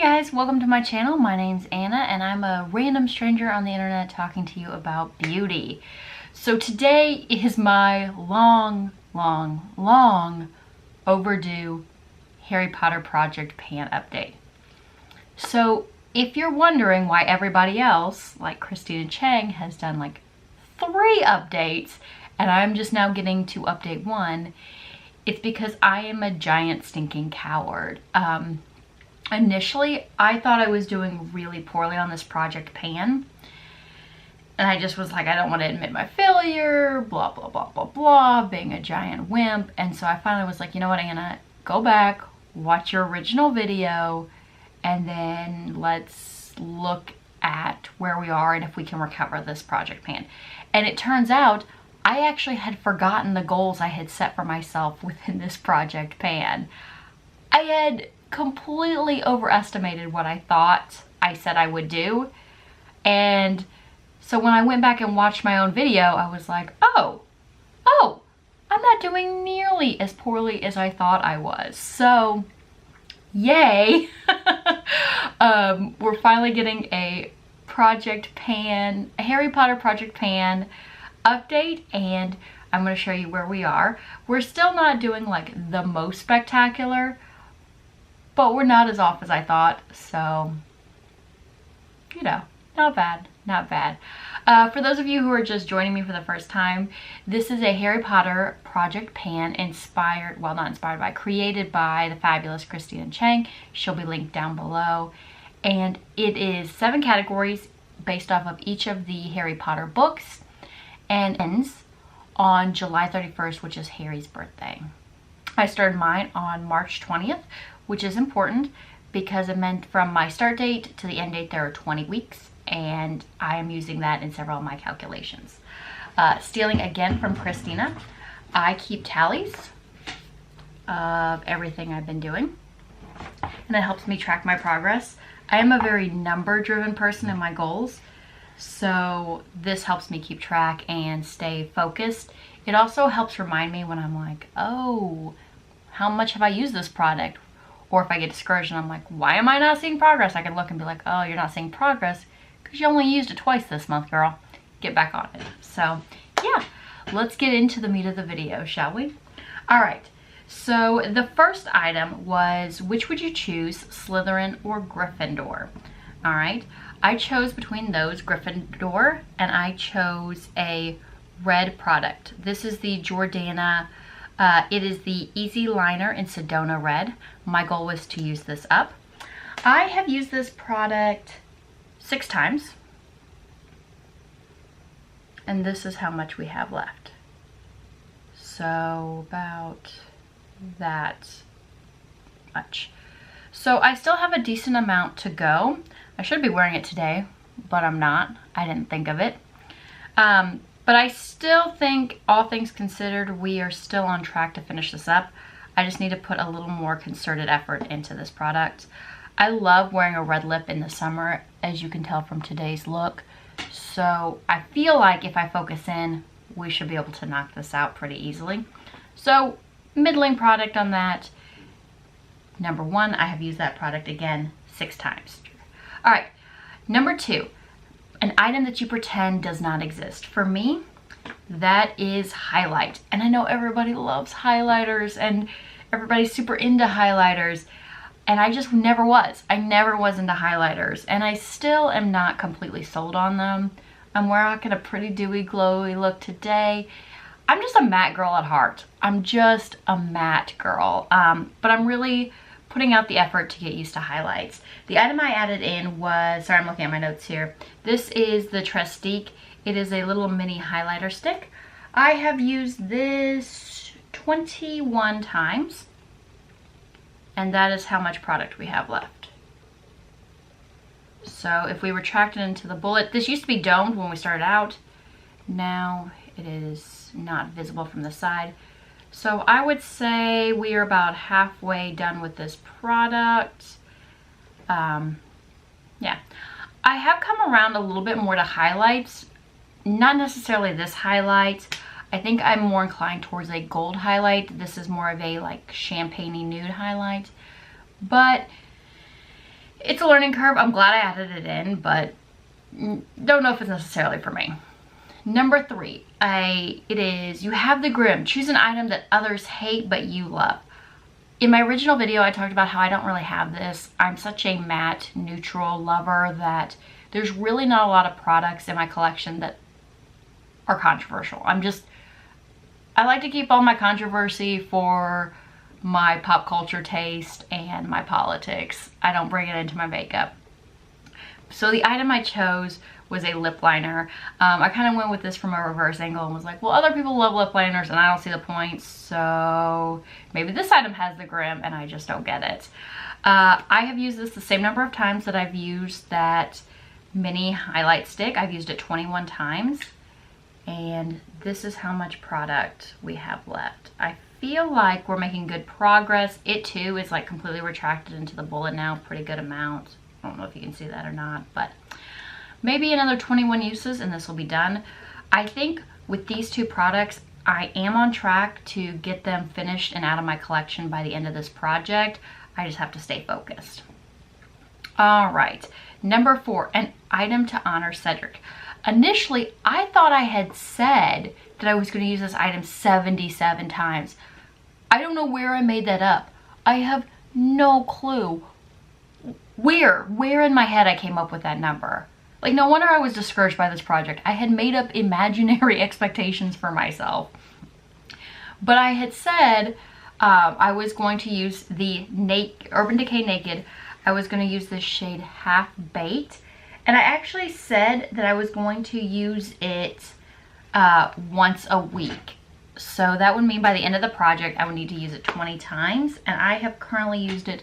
guys, welcome to my channel. My name's Anna and I'm a random stranger on the internet talking to you about beauty. So today is my long overdue Harry Potter Project Pan update. So if you're wondering why everybody else, like Christina Chang, has done like 3 updates and I'm just now getting to update 1, it's because I am a giant stinking coward. Initially, I thought I was doing really poorly on this Project Pan. And I just was like, I don't want to admit my failure, blah, blah, blah, blah, blah, being a giant wimp. And so I finally was like, you know what, Anna, go back, watch your original video, and then let's look at where we are and if we can recover this Project Pan. And it turns out I actually had forgotten the goals I had set for myself within this Project Pan. I had completely overestimated what I thought I said I would do. And so when I went back and watched my own video, I was like, oh, I'm not doing nearly as poorly as I thought I was. So, yay. We're finally getting a Harry Potter Project Pan update, and I'm going to show you where we are. We're still not doing like the most spectacular, but we're not as off as I thought, so, you know, not bad, not bad. For those of you who are just joining me for the first time, this is a Harry Potter Project Pan inspired, well, not inspired by, created by the fabulous Christina Chang. She'll be linked down below. And it is 7 categories based off of each of the Harry Potter books, and ends on July 31st, which is Harry's birthday. I started mine on March 20th, which is important because it meant from my start date to the end date there are 20 weeks, and I am using that in several of my calculations. Stealing again from Christina, I keep tallies of everything I've been doing, and it helps me track my progress. I am a very number-driven person in my goals, so this helps me keep track and stay focused. It also helps remind me when I'm like, oh, how much have I used this product? Or if I get discouraged and I'm like, why am I not seeing progress? I can look and be like, oh, you're not seeing progress because you only used it twice this month, girl. Get back on it. So yeah, let's get into the meat of the video, shall we? All right, so the first item was, which would you choose, Slytherin or Gryffindor? All right, I chose between those, Gryffindor, and I chose a red product. This is the Jordana. It is the Easy Liner in Sedona Red. My goal was to use this up. I have used this product 6 times. And this is how much we have left. So about that much. So I still have a decent amount to go. I should be wearing it today, but I'm not. I didn't think of it. But I still think, all things considered, we are still on track to finish this up. I just need to put a little more concerted effort into this product. I love wearing a red lip in the summer, as you can tell from today's look. So I feel like if I focus in, we should be able to knock this out pretty easily. So middling product on that. Number 1, I have used that product again 6 times. All right, number 2. An item that you pretend does not exist. For me, that is highlight. And I know everybody loves highlighters and everybody's super into highlighters. And I just never was. I never was into highlighters. And I still am not completely sold on them. I'm wearing a pretty dewy, glowy look today. I'm just a matte girl at heart. I'm just a matte girl. But I'm really putting out the effort to get used to highlights. The item I added in was, sorry, I'm looking at my notes here. This is the Trestique. It is a little mini highlighter stick. I have used this 21 times, and that is how much product we have left. So if we retract it into the bullet, this used to be domed when we started out. Now it is not visible from the side. So I would say we are about halfway done with this product. Yeah, I have come around a little bit more to highlights. Not necessarily this highlight. I think I'm more inclined towards a gold highlight. This is more of a like champagne-y nude highlight. But It's a learning curve. I'm glad I added it in, but don't know if it's necessarily for me. Number 3, it is, you have the Grim. Choose an item that others hate but you love. In my original video, I talked about how I don't really have this. I'm such a matte neutral lover that there's really not a lot of products in my collection that are controversial. I like to keep all my controversy for my pop culture taste and my politics. I don't bring it into my makeup. So the item I chose was a lip liner. I kind of went with this from a reverse angle and was like, well, other people love lip liners and I don't see the point, so maybe this item has the Grim and I just don't get it. I have used this the same number of times that I've used that mini highlight stick. I've used it 21 times, and this is how much product we have left. I feel like we're making good progress. It too is like completely retracted into the bullet now, pretty good amount. I don't know if you can see that or not, but maybe another 21 uses and this will be done. I think with these 2 products, I am on track to get them finished and out of my collection by the end of this project. I just have to stay focused. All right, number 4, an item to honor Cedric. Initially, I thought I had said that I was going to use this item 77 times. I don't know where I made that up. I have no clue where in my head I came up with that number. Like, no wonder I was discouraged by this project. I had made up imaginary expectations for myself. But I had said I was going to use the Urban Decay Naked. I was going to use this shade Half Baked. And I actually said that I was going to use it once a week. So that would mean by the end of the project, I would need to use it 20 times. And I have currently used it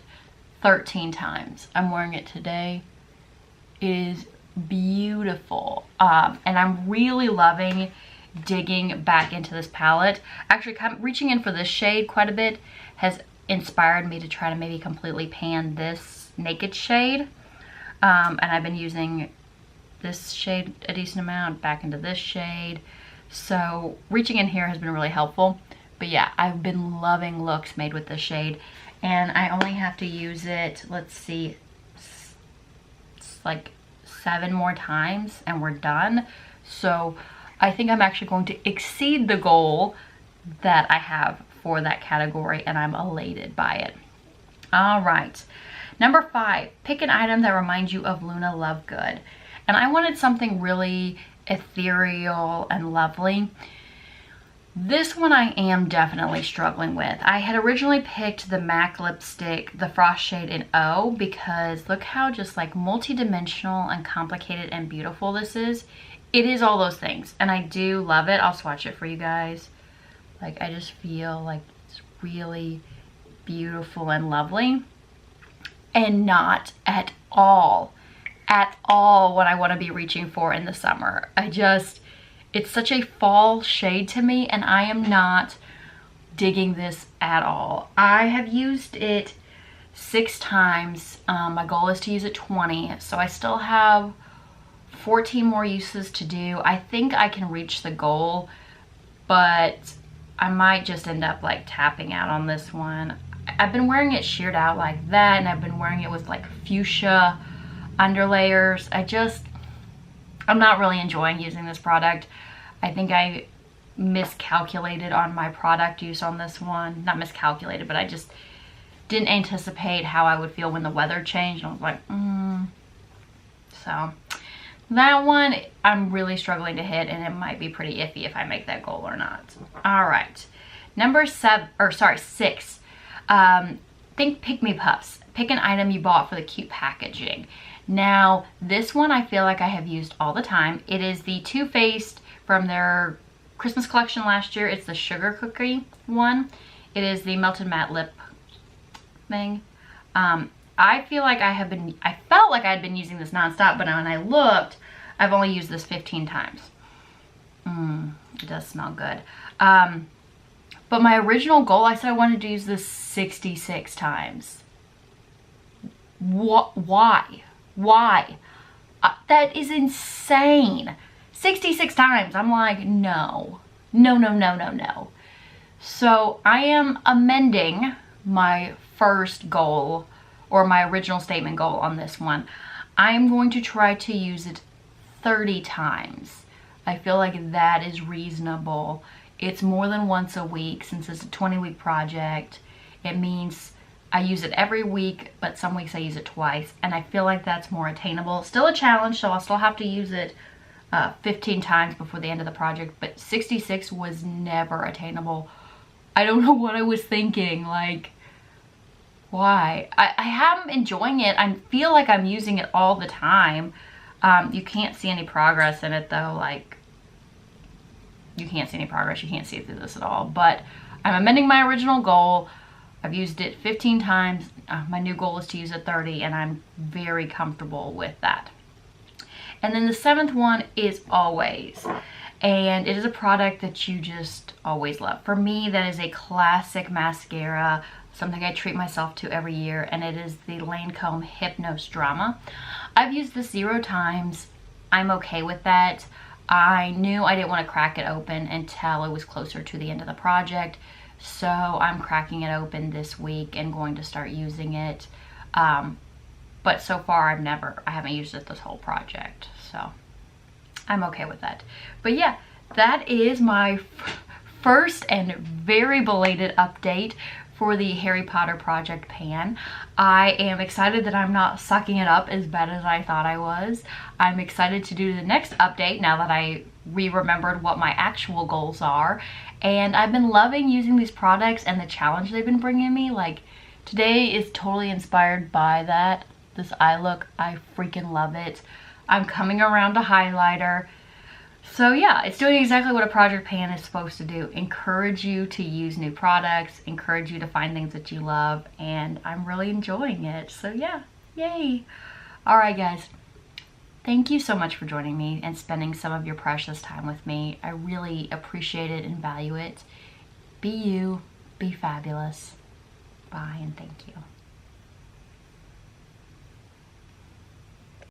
13 times. I'm wearing it today. It is beautiful. And I'm really loving digging back into this palette. Actually, reaching in for this shade quite a bit has inspired me to try to maybe completely pan this Naked shade. And I've been using this shade a decent amount, back into this shade. So reaching in here has been really helpful. But yeah, I've been loving looks made with this shade. And I only have to use it, let's see, it's like 7 more times and we're done. So I think I'm actually going to exceed the goal that I have for that category, and I'm elated by it. All right, number 5, pick an item that reminds you of Luna Lovegood. And I wanted something really ethereal and lovely. This one I am definitely struggling with. I had originally picked the MAC lipstick, the Frost shade in O, because look how just like multi-dimensional and complicated and beautiful this is. It is all those things, and I do love it. I'll swatch it for you guys. Like, I just feel like it's really beautiful and lovely, and not at all what I want to be reaching for in the summer. It's such a fall shade to me, and I am not digging this at all. I have used it 6 times. My goal is to use it 20, so I still have 14 more uses to do. I think I can reach the goal, but I might just end up like tapping out on this one. I've been wearing it sheared out like that, and I've been wearing it with like fuchsia underlayers. I'm not really enjoying using this product. I think I miscalculated on my product use on this one. Not miscalculated, but I just didn't anticipate how I would feel when the weather changed. And I was like, So that one I'm really struggling to hit, and it might be pretty iffy if I make that goal or not. All right, number 6. Think Pygmy Puffs. Pick an item you bought for the cute packaging. Now, this one I feel like I have used all the time. It is the Too Faced from their Christmas collection last year. It's the Sugar Cookie one. It is the Melted Matte Lip thing. I feel like I felt like I had been using this nonstop, but when I looked, I've only used this 15 times. It does smell good. But my original goal, I said I wanted to use this 66 times. Why? Why? That is insane. 66 times. I'm like, no. No, no, no, no, no. So I am amending my first goal or my original statement goal on this one, I'm going to try to use it 30 times. I feel like that is reasonable. It's more than once a week since it's a 20-week project. It means I use it every week, but some weeks I use it twice, and I feel like that's more attainable. Still a challenge, so I'll still have to use it 15 times before the end of the project, but 66 was never attainable. I don't know what I was thinking, like, why? I am enjoying it. I feel like I'm using it all the time. You can't see any progress in it though, like, you can't see any progress, you can't see through this at all, but I'm amending my original goal. I've used it 15 times. My new goal is to use it 30, and I'm very comfortable with that. And then the 7th one is Always. And it is a product that you just always love. For me, that is a classic mascara, something I treat myself to every year, and it is the Lancome Hypnose Drama. I've used this 0 times. I'm okay with that. I knew I didn't want to crack it open until it was closer to the end of the project. So I'm cracking it open this week and going to start using it. But so far I haven't used it this whole project. So I'm okay with that. But yeah, that is my first and very belated update for the Harry Potter Project Pan. I am excited that I'm not sucking it up as bad as I thought I was. I'm excited to do the next update now that I remembered what my actual goals are. And I've been loving using these products and the challenge they've been bringing me. Like, today is totally inspired by that. This eye look, I freaking love it. I'm coming around to highlighter. So yeah, it's doing exactly what a project pan is supposed to do. Encourage you to use new products, encourage you to find things that you love, and I'm really enjoying it. So yeah, yay. All right, guys. Thank you so much for joining me and spending some of your precious time with me. I really appreciate it and value it. Be you, be fabulous. Bye and thank you.